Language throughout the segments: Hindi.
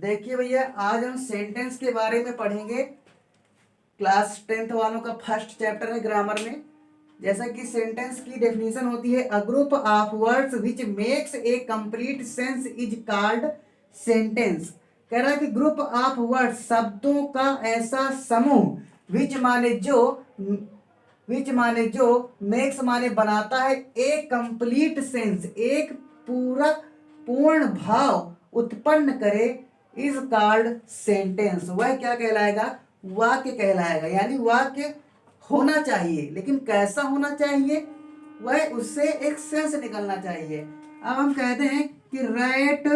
देखिए भैया, आज हम सेंटेंस के बारे में पढ़ेंगे। क्लास 10th वालों का फर्स्ट चैप्टर है ग्रामर में। जैसा कि सेंटेंस की डेफिनेशन होती है, a group of words which makes a complete sense is called sentence. कह रहा है कि ग्रुप ऑफ वर्ड्स, शब्दों का ऐसा समूह, विच माने जो, मेक्स माने बनाता है, ए कंप्लीट सेंस एक पूरा पूर्ण भाव उत्पन्न करे, इज कॉल्ड सेंटेंस। वह क्या कहलाएगा? वाक्य कहलाएगा। यानी वाक्य होना चाहिए, लेकिन कैसा होना चाहिए? वह उससे एक सेंस निकलना चाहिए। अब हम कहते हैं कि rat,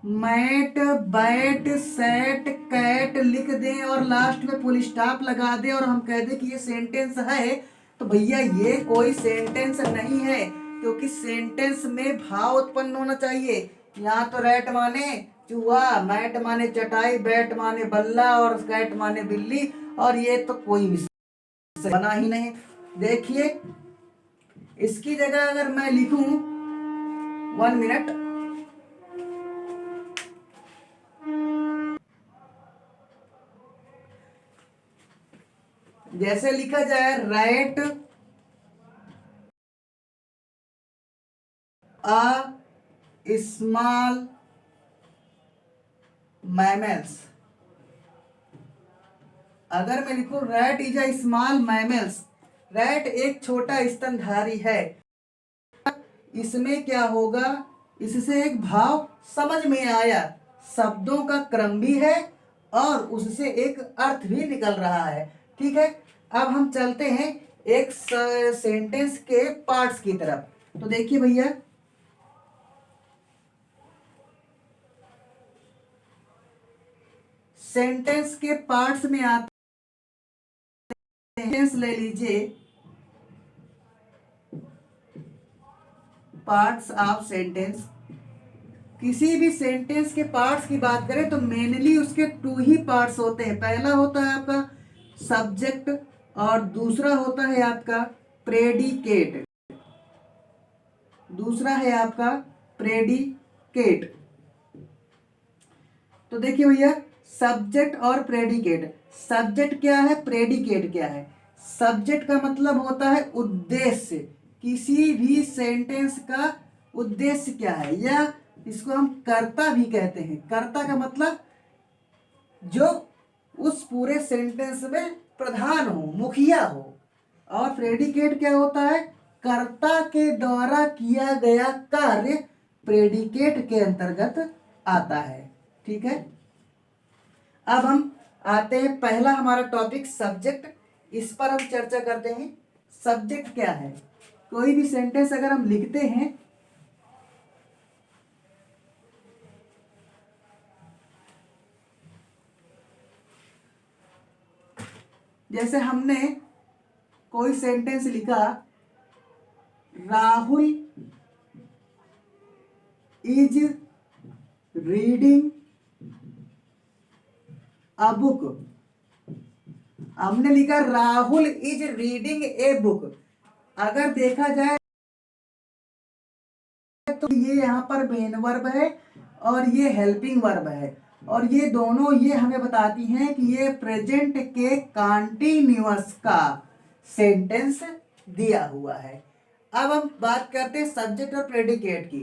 mat, bat, set, cat लिख दें और लास्ट में फुल स्टॉप लगा दें और हम कह दें कि ये सेंटेंस है, तो भैया ये कोई सेंटेंस नहीं है, क्योंकि सेंटेंस में भाव उत्पन्न होना चाहिए। यहाँ तो रैट माने चूहा, मैट माने चटाई, बैट माने बल्ला और कैट माने बिल्ली, और ये तो कोई बना ही नहीं। देखिए, इसकी जगह अगर मैं लिखूं 1 मिनट, जैसे लिखा जाए राइट अ स्मॉल मैमल्स। अगर मैं लिखूं rat is a small mammals, rat एक छोटा स्तनधारी है, इसमें क्या होगा? इससे एक भाव समझ में आया, शब्दों का क्रम भी है और उससे एक अर्थ भी निकल रहा है। ठीक है, अब हम चलते हैं एक सेंटेंस के पार्ट्स की तरफ। तो देखिए भैया, सेंटेंस के पार्ट्स में आते हैं। सेंटेंस ले लीजिए, पार्ट्स ऑफ सेंटेंस। किसी भी सेंटेंस के पार्ट्स की बात करें तो मेनली उसके 2 ही पार्ट्स होते हैं। पहला होता है आपका सब्जेक्ट और दूसरा होता है आपका प्रेडिकेट। दूसरा है आपका प्रेडिकेट। तो देखिए भैया, सब्जेक्ट और प्रेडिकेट। सब्जेक्ट क्या है, प्रेडिकेट क्या है? सब्जेक्ट का मतलब होता है उद्देश्य। किसी भी सेंटेंस का उद्देश्य क्या है, या इसको हम कर्ता भी कहते हैं। कर्ता का मतलब जो उस पूरे सेंटेंस में प्रधान हो, मुखिया हो। और प्रेडिकेट क्या होता है? कर्ता के द्वारा किया गया कार्य प्रेडिकेट के अंतर्गत आता है। ठीक है, अब हम आते हैं, पहला हमारा टॉपिक सब्जेक्ट, इस पर हम चर्चा करते हैं। सब्जेक्ट क्या है? कोई भी सेंटेंस अगर हम लिखते हैं, जैसे हमने कोई सेंटेंस लिखा, Rahul is reading a book. हमने लिखा Rahul is reading a book. अगर देखा जाए तो ये यहाँ पर मेन वर्ब है और ये हेल्पिंग वर्ब है, और ये दोनों ये हमें बताती हैं कि ये प्रेजेंट के कॉन्टिन्यूअस का सेंटेंस दिया हुआ है। अब हम बात करते हैं सब्जेक्ट और प्रेडिकेट की।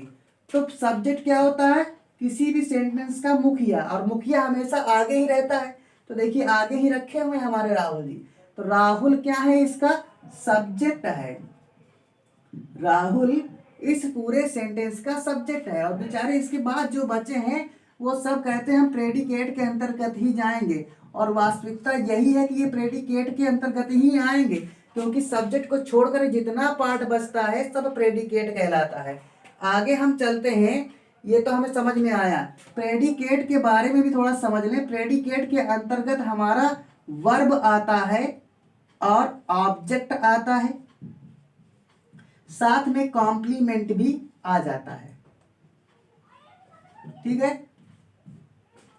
तो सब्जेक्ट क्या होता है? किसी भी सेंटेंस का मुखिया, और मुखिया हमेशा आगे ही रहता है। तो देखिए, आगे ही रखे हुए हमारे राहुल जी, तो राहुल क्या है? इसका सब्जेक्ट है। राहुल इस पूरे सेंटेंस का सब्जेक्ट है, और बेचारे इसके बाद जो बचे हैं वो सब कहते हैं हम प्रेडिकेट के अंतर्गत ही जाएंगे, और वास्तविकता यही है कि ये प्रेडिकेट के अंतर्गत ही आएंगे, क्योंकि सब्जेक्ट को छोड़कर जितना पार्ट बचता है सब प्रेडिकेट कहलाता है। आगे हम चलते हैं, ये तो हमें समझ में आया। प्रेडिकेट के बारे में भी थोड़ा समझ लें। प्रेडिकेट के अंतर्गत हमारा वर्ब आता है और ऑब्जेक्ट आता है, साथ में कॉम्प्लीमेंट भी आ जाता है। ठीक है,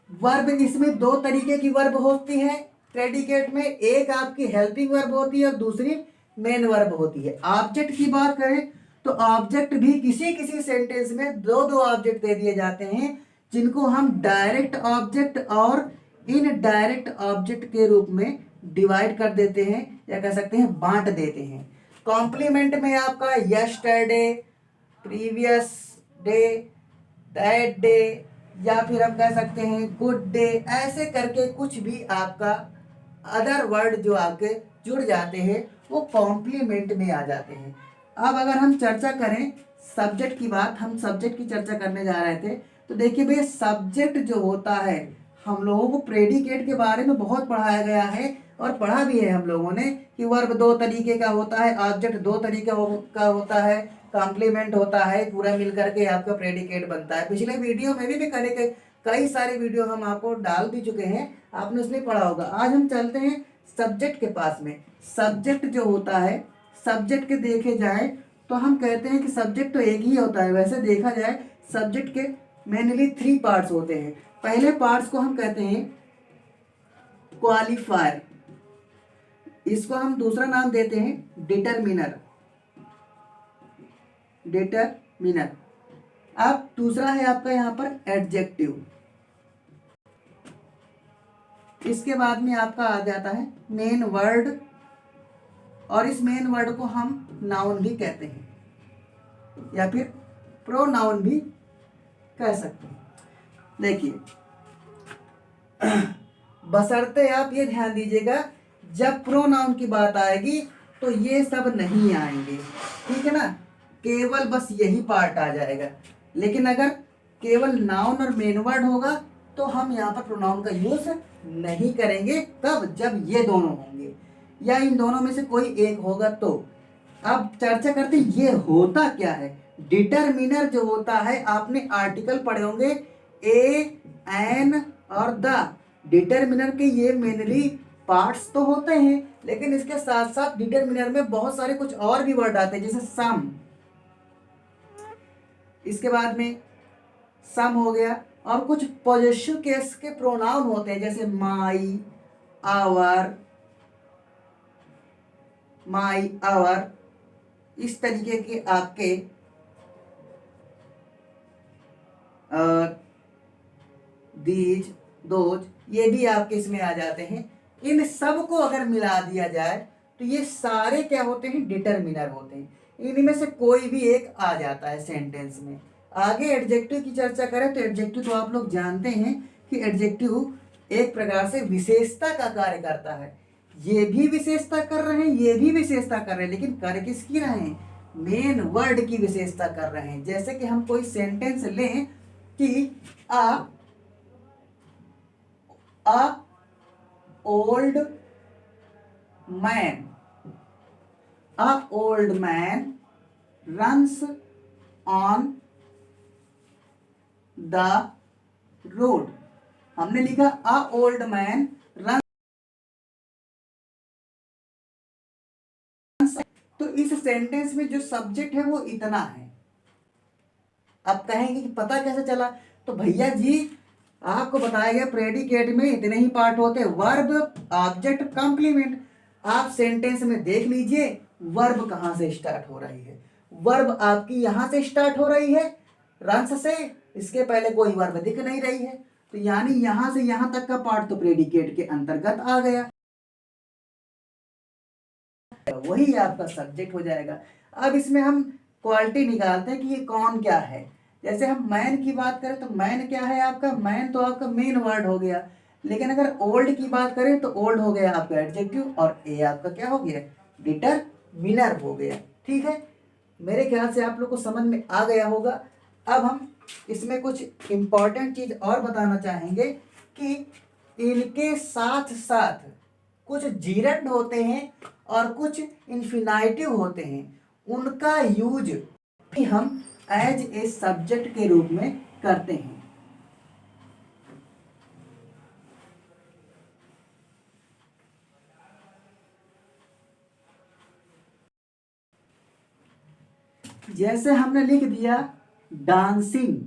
वर्ब इसमें 2 तरीके की वर्ब होती है प्रेडिकेट में। एक आपकी हेल्पिंग वर्ब होती है और दूसरी मेन वर्ब होती है। ऑब्जेक्ट की बात करें तो ऑब्जेक्ट भी किसी किसी सेंटेंस में 2-2 ऑब्जेक्ट दे दिए जाते हैं, जिनको हम डायरेक्ट ऑब्जेक्ट और इनडायरेक्ट ऑब्जेक्ट के रूप में डिवाइड कर देते हैं, या कह सकते हैं बांट देते हैं। कॉम्प्लीमेंट में आपका yesterday, previous day, that day, या फिर हम कह सकते हैं गुड डे, ऐसे करके कुछ भी आपका अदर वर्ड जो आपके जुड़ जाते हैं वो कॉम्प्लीमेंट में आ जाते हैं। अब अगर हम चर्चा करें सब्जेक्ट की बात, हम सब्जेक्ट की चर्चा करने जा रहे थे, तो देखिए भैया सब्जेक्ट जो होता है, हम लोगों को प्रेडिकेट के बारे में बहुत पढ़ाया गया है और पढ़ा भी है हम लोगों ने कि वर्ब दो तरीके का होता है, ऑब्जेक्ट दो तरीके का होता है, कॉम्प्लीमेंट होता है, पूरा मिल करके आपका प्रेडिकेट बनता है। पिछले वीडियो में भी कई सारे वीडियो हम आपको डाल भी चुके हैं, आपने उसमें पढ़ा होगा। आज हम चलते हैं सब्जेक्ट के पास में। सब्जेक्ट जो होता है, सब्जेक्ट के देखे जाए तो हम कहते हैं कि सब्जेक्ट तो एक ही होता है। वैसे देखा जाए सब्जेक्ट के मेनली 3 पार्ट्स होते हैं। पहले पार्ट्स को हम कहते हैं क्वालिफायर, इसको हम दूसरा नाम देते हैं डिटरमिनर। डिटरमिनर। अब दूसरा है आपका यहाँ पर एडजेक्टिव। इसके बाद में आपका आ जाता है मेन वर्ड, और इस मेन वर्ड को हम नाउन भी कहते हैं या फिर प्रोनाउन भी कह सकते हैं। देखिए बशर्ते आप ये ध्यान दीजिएगा, जब प्रोनाउन की बात आएगी तो ये सब नहीं आएंगे, ठीक है ना, केवल बस यही पार्ट आ जाएगा। लेकिन अगर केवल नाउन और मेन वर्ड होगा तो हम यहाँ पर प्रोनाउन का यूज नहीं करेंगे। कब? जब ये दोनों होंगे या इन दोनों में से कोई एक होगा तो। अब चर्चा करते ये होता क्या है। डिटरमिनर जो होता है, आपने आर्टिकल पढ़े होंगे ए, एन और द। डिटरमिनर के ये मेनली पार्ट्स तो होते हैं, लेकिन इसके साथ साथ डिटरमिनर में बहुत सारे कुछ और भी वर्ड आते हैं, जैसे सम। इसके बाद में सम हो गया, और कुछ पॉजेसिव केस के प्रोनाउन होते हैं, जैसे माई, आवर, माई, आवर, इस तरीके के आपके दीज, दोज, ये भी आपके इसमें आ जाते हैं। इन सब को अगर मिला दिया जाए तो ये सारे क्या होते हैं? डिटरमिनर होते हैं। इनमें से कोई भी एक आ जाता है सेंटेंस में। आगे एडजेक्टिव की चर्चा करें तो एडजेक्टिव तो आप लोग जानते हैं कि एडजेक्टिव एक प्रकार से विशेषता का कार्य करता है। ये भी विशेषता कर रहे हैं, ये भी विशेषता कर रहे हैं, लेकिन कर किसकी रहे हैं? मेन वर्ड की विशेषता कर रहे हैं। जैसे कि हम कोई सेंटेंस लें कि a old man, a old man runs on the road। हमने लिखा a old man runs, तो इस सेंटेंस में जो सब्जेक्ट है वो इतना है। अब कहेंगे कि पता कैसे चला? तो भैया जी आपको बताया गया प्रेडिकेट में इतने ही पार्ट होते हैं, वर्ब, ऑब्जेक्ट, कॉम्प्लीमेंट। आप सेंटेंस में देख लीजिए वर्ब कहां से स्टार्ट हो रही है। वर्ब आपकी यहां से स्टार्ट हो रही है, रंस से। इसके पहले कोई वर्ब दिख नहीं रही है, तो यानी यहां से यहां तक का पार्ट तो प्रेडिकेट के अंतर्गत आ गया, वही आपका सब्जेक्ट हो जाएगा। अब इसमें हम क्वालिटी निकालते हैं कि ये कौन क्या है। जैसे हम मैन की बात करें तो मैन क्या है आपका? मैन तो आपका मेन वर्ड हो गया। लेकिन अगर ओल्ड की बात करें तो ओल्ड हो गया आपका एडजेक्टिव, और ए आपका क्या हो गया? डिटरमिनर हो गया। ठीक है, मेरे ख्याल से आप लोग को समझ में आ गया होगा। अब हम इसमें कुछ इंपॉर्टेंट चीज और बताना चाहेंगे कि इनके साथ साथ कुछ जीरंड होते हैं और कुछ इंफिनाइटिव होते हैं, उनका यूज भी हम एज ए सब्जेक्ट के रूप में करते हैं। जैसे हमने लिख दिया डांसिंग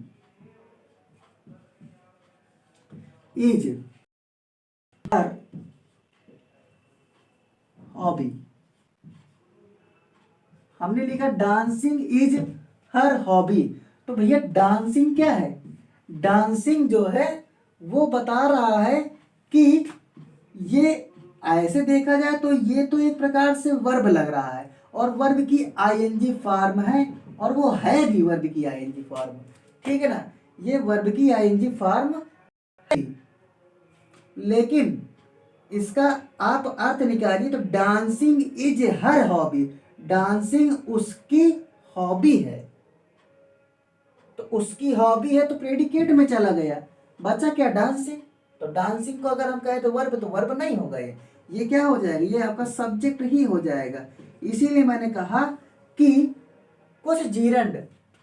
इज हर हॉबी। हमने लिखा डांसिंग इज हर हॉबी, तो भैया डांसिंग क्या है? डांसिंग जो है वो बता रहा है कि ये ऐसे देखा जाए तो ये तो एक प्रकार से वर्ब लग रहा है और वर्ब की आईएनजी फॉर्म है और वो है भी वर्ब की आईएनजी फॉर्म, ठीक है ना, ये वर्ब की आईएनजी फॉर्म, लेकिन इसका आप अर्थ निकालिए तो dancing is her hobby, dancing उसकी हॉबी है, तो उसकी हॉबी है तो प्रेडिकेट में चला गया, बचा क्या डांसिंग, तो डांसिंग को अगर हम कहें तो वर्ब नहीं होगा, ये क्या हो जाएगा, ये आपका सब्जेक्ट ही हो जाएगा। इसीलिए मैंने कहा कि कुछ जीरंड,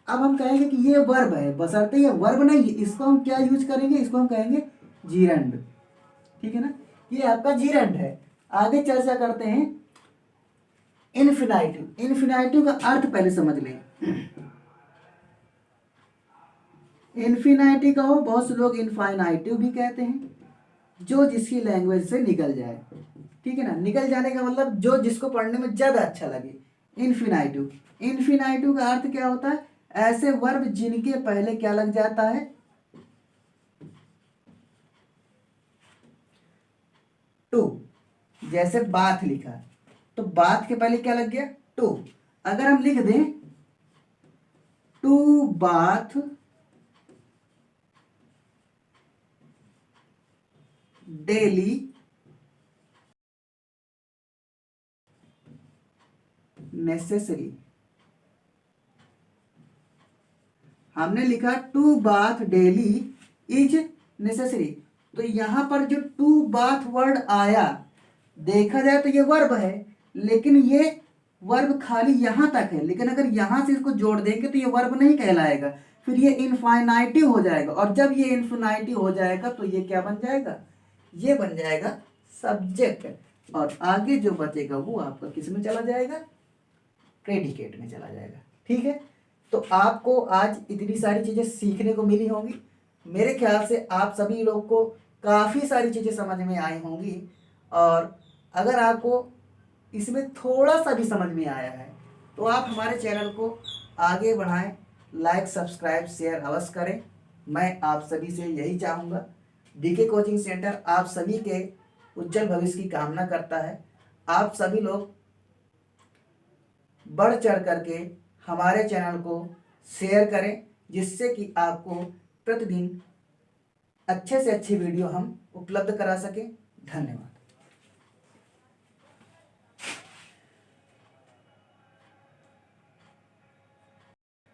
अब हम कहेंगे कि ये वर्ब है, बशर्ते ये वर्ब नहीं है, इसको हम क्या यूज करेंगे, इसको हम कहेंगे जीरंड, ठीक है ना, ये आपका जीरंड है। आगे चर्चा करते हैं इन्फिनाइटिव। इन्फिनाइटिव का अर्थ पहले समझ लें। इन्फिनाइटिव का हो, बहुत से लोग इनफाइनाइटिव भी कहते हैं, जो जिसकी लैंग्वेज से निकल जाए, ठीक है ना, निकल जाने का मतलब जो जिसको पढ़ने में ज्यादा अच्छा लगे। इन्फिनाइटिव, इन्फिनाइटिव का अर्थ क्या होता है, ऐसे वर्ब जिनके पहले क्या लग जाता है, टू, जैसे बाथ लिखा तो बाथ के पहले क्या लग गया, टू। अगर हम लिख दें टू बाथ डेली नेसेसरी, हमने लिखा to bath daily is necessary, तो यहां पर जो टू बाथ वर्ड आया, देखा जाए तो ये वर्ब है, लेकिन ये वर्ब खाली यहां तक है, लेकिन अगर यहां से इसको जोड़ देंगे तो ये वर्ब नहीं कहलाएगा, फिर ये इनफाइनाइटिव हो जाएगा, और जब ये इनफाइनाइटिव हो जाएगा तो ये क्या बन जाएगा, ये बन जाएगा सब्जेक्ट, और आगे जो बचेगा वो आपका किस में चला जाएगा, प्रेडिकेट में चला जाएगा, ठीक है। तो आपको आज इतनी सारी चीजें सीखने को मिली होंगी, मेरे ख्याल से आप सभी लोग को काफ़ी सारी चीज़ें समझ में आई होंगी, और अगर आपको इसमें थोड़ा सा भी समझ में आया है तो आप हमारे चैनल को आगे बढ़ाएं, लाइक सब्सक्राइब शेयर अवश्य करें। मैं आप सभी से यही चाहूँगा। डीके कोचिंग सेंटर आप सभी के उज्जवल भविष्य की कामना करता है। आप सभी लोग बढ़ चढ़ करके हमारे चैनल को शेयर करें, जिससे कि आपको प्रतिदिन अच्छे से अच्छी वीडियो हम उपलब्ध करा सकें। धन्यवाद।